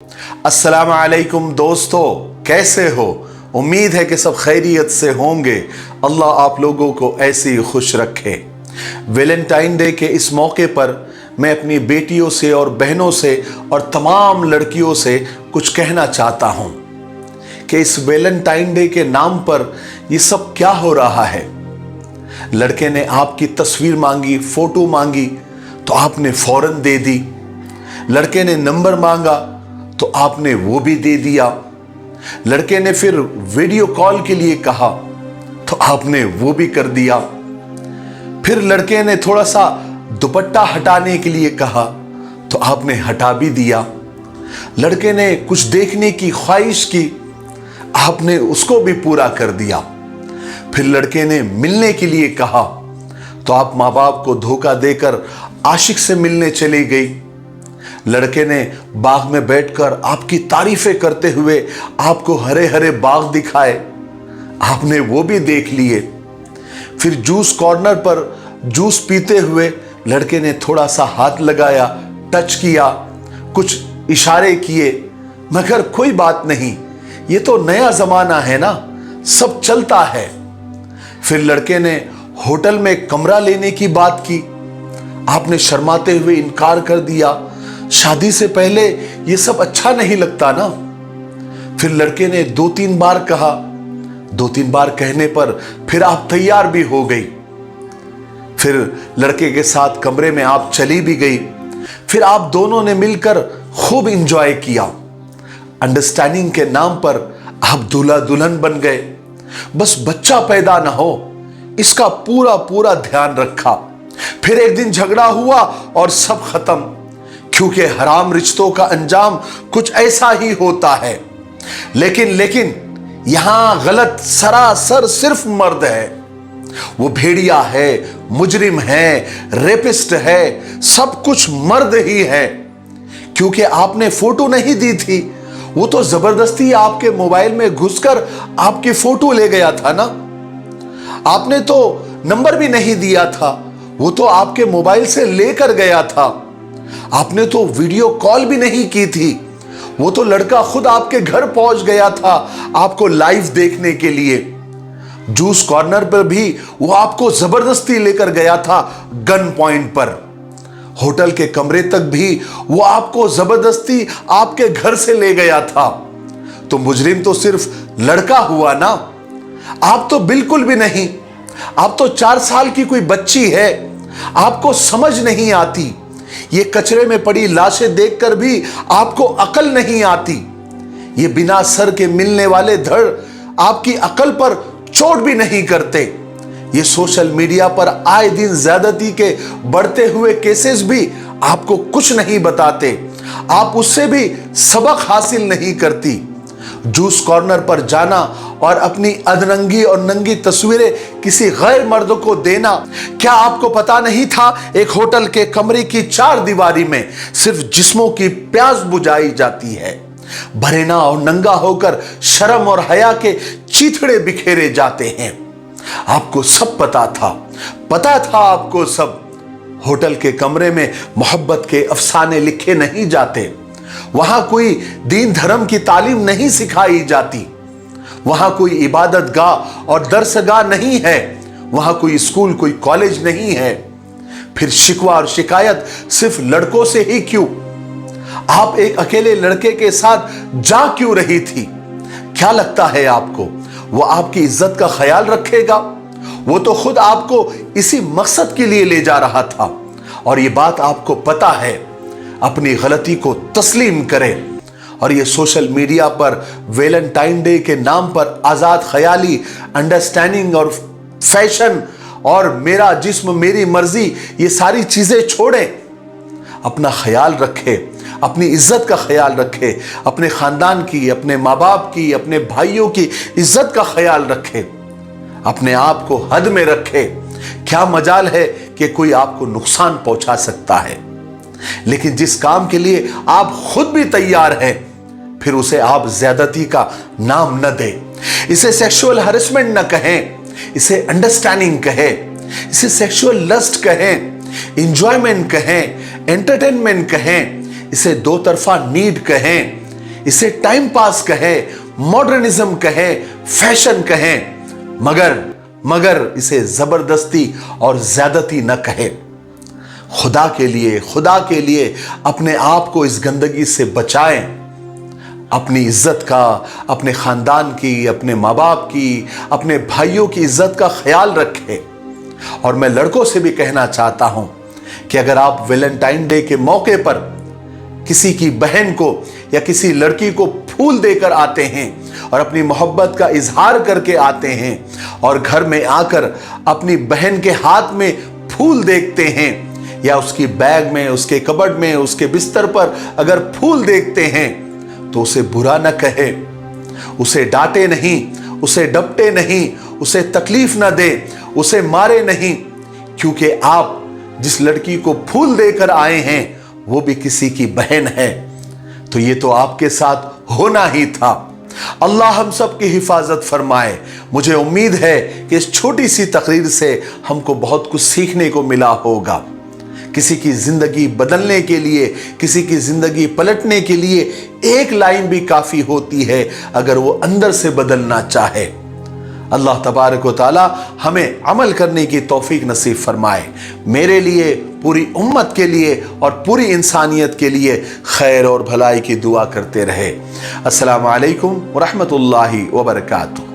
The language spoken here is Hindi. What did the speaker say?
अस्सलाम वालेकुम दोस्तों, कैसे हो? उम्मीद है कि सब खैरियत से होंगे। अल्लाह आप लोगों को ऐसे ही खुश रखे। वैलेंटाइन डे के इस मौके पर मैं अपनी बेटियों से और बहनों से और तमाम लड़कियों से कुछ कहना चाहता हूं कि इस वैलेंटाइन डे के नाम पर ये सब क्या हो रहा है। लड़के ने आपकी तस्वीर मांगी, फोटो मांगी तो आपने फौरन दे दी। लड़के ने नंबर मांगा तो आपने वो भी दे दिया। लड़के ने फिर वीडियो कॉल के लिए कहा तो आपने वो भी कर दिया। फिर लड़के ने थोड़ा सा दुपट्टा हटाने के लिए कहा तो आपने हटा भी दिया। लड़के ने कुछ देखने की ख्वाहिश की, आपने उसको भी पूरा कर दिया। फिर लड़के ने मिलने के लिए कहा तो आप माँ बाप को धोखा देकर आशिक से मिलने चली गई। लड़के ने बाग में बैठकर आपकी तारीफें करते हुए आपको हरे हरे बाग दिखाए, आपने वो भी देख लिए। फिर जूस कॉर्नर पर जूस पीते हुए लड़के ने थोड़ा सा हाथ लगाया, टच किया, कुछ इशारे किए, मगर कोई बात नहीं, ये तो नया जमाना है ना, सब चलता है। फिर लड़के ने होटल में कमरा लेने की बात की, आपने शर्माते हुए इनकार कर दिया। शादी से पहले ये सब अच्छा नहीं लगता ना। फिर लड़के ने 2-3 बार कहा, 2-3 बार कहने पर फिर आप तैयार भी हो गई। फिर लड़के के साथ कमरे में आप चली भी गई। फिर आप दोनों ने मिलकर खूब इंजॉय किया। अंडरस्टैंडिंग के नाम पर आप दूल्हा दुल्हन बन गए। बस बच्चा पैदा ना हो, इसका पूरा पूरा ध्यान रखा। फिर एक दिन झगड़ा हुआ और सब खत्म, क्योंकि हराम रिश्तों का अंजाम कुछ ऐसा ही होता है। लेकिन यहां गलत सरासर सिर्फ मर्द है। वो भेड़िया है, मुजरिम है, रेपिस्ट है, सब कुछ मर्द ही है। क्योंकि आपने फोटो नहीं दी थी, वो तो जबरदस्ती आपके मोबाइल में घुसकर आपकी फोटो ले गया था ना। आपने तो नंबर भी नहीं दिया था, वो तो आपके मोबाइल से लेकर गया था। आपने तो वीडियो कॉल भी नहीं की थी, वो तो लड़का खुद आपके घर पहुंच गया था आपको लाइव देखने के लिए। जूस कॉर्नर पर भी वो आपको जबरदस्ती लेकर गया था गन पॉइंट पर। होटल के कमरे तक भी वो आपको जबरदस्ती आपके घर से ले गया था। तो मुजरिम तो सिर्फ लड़का हुआ ना, आप तो बिल्कुल भी नहीं। आप तो 4 साल की कोई बच्ची है, आपको समझ नहीं आती। ये कचरे में पड़ी लाशें देखकर भी आपको अकल नहीं आती। ये बिना सर के मिलने वाले धड़ आपकी अकल पर चोट भी नहीं करते। ये सोशल मीडिया पर आए दिन ज्यादती के बढ़ते हुए केसेस भी आपको कुछ नहीं बताते। आप उससे भी सबक हासिल नहीं करती। जूस कॉर्नर पर जाना और अपनी अधनंगी और नंगी तस्वीरें किसी गैर मर्द को देना, क्या आपको पता नहीं था एक होटल के कमरे की 4 दीवारी में सिर्फ जिस्मों की प्यास बुझाई जाती है। भरेना और नंगा होकर शर्म और हया के चीथड़े बिखेरे जाते हैं। आपको सब पता था आपको सब। होटल के कमरे में मोहब्बत के अफसाने लिखे नहीं जाते। वहां कोई दीन धर्म की तालीम नहीं सिखाई जाती। वहां कोई इबादत गाह और दरसगाह नहीं है। वहां कोई स्कूल, कोई कॉलेज नहीं है। फिर शिकवा और शिकायत सिर्फ लड़कों से ही क्यों? आप एक अकेले लड़के के साथ जा क्यों रही थी? क्या लगता है आपको वो आपकी इज्जत का ख्याल रखेगा? वो तो खुद आपको इसी मकसद के लिए ले जा रहा था। और ये बात आपको पता है। अपनी गलती को तस्लीम करें। और ये सोशल मीडिया पर वैलेंटाइन डे के नाम पर आजाद ख्याली, अंडरस्टैंडिंग और फैशन और मेरा जिस्म मेरी मर्जी, ये सारी चीजें छोड़ें। अपना ख्याल रखें, अपनी इज्जत का ख्याल रखें, अपने खानदान की, अपने माँ बाप की, अपने भाइयों की इज्जत का ख्याल रखें। अपने आप को हद में रखें। क्या मजाल है कि कोई आपको नुकसान पहुंचा सकता है। लेकिन जिस काम के लिए आप खुद भी तैयार हैं, फिर उसे आप ज्यादती का नाम न दें। इसे सेक्सुअल हरेसमेंट न कहें, इसे अंडरस्टैंडिंग कहें, इसे सेक्सुअल लस्ट कहें, इंजॉयमेंट कहें, एंटरटेनमेंट कहें, इसे दो तरफा नीड कहें, इसे टाइम पास कहें, मॉडर्निज्म कहें, फैशन कहें, मगर इसे जबरदस्ती और ज्यादती न कहें। खुदा के लिए अपने आप को इस गंदगी से बचाएं। अपनी इज्जत का, अपने खानदान की, अपने माँ बाप की, अपने भाइयों की इज्जत का ख्याल रखें। और मैं लड़कों से भी कहना चाहता हूं कि अगर आप वैलेंटाइन डे के मौके पर किसी की बहन को या किसी लड़की को फूल देकर आते हैं और अपनी मोहब्बत का इजहार करके आते हैं और घर में आकर अपनी बहन के हाथ में फूल देखते हैं या उसकी बैग में, उसके कबर्ड में, उसके बिस्तर पर अगर फूल देखते हैं, तो उसे बुरा न कहे, उसे डांटे नहीं, उसे डपटे नहीं, उसे तकलीफ न दे, उसे मारे नहीं, क्योंकि आप जिस लड़की को फूल देकर आए हैं वो भी किसी की बहन है। तो ये तो आपके साथ होना ही था। अल्लाह हम सब की हिफाजत फरमाए। मुझे उम्मीद है कि इस छोटी सी तकरीर से हमको बहुत कुछ सीखने को मिला होगा। किसी की जिंदगी बदलने के लिए, किसी की जिंदगी पलटने के लिए एक लाइन भी काफी होती है अगर वो अंदर से बदलना चाहे। अल्लाह तबारक व तआला हमें अमल करने की तौफीक नसीब फरमाए। मेरे लिए, पूरी उम्मत के लिए और पूरी इंसानियत के लिए खैर और भलाई की दुआ करते रहे। अस्सलामु अलैकुम व रहमतुल्लाहि व बरकातुहू।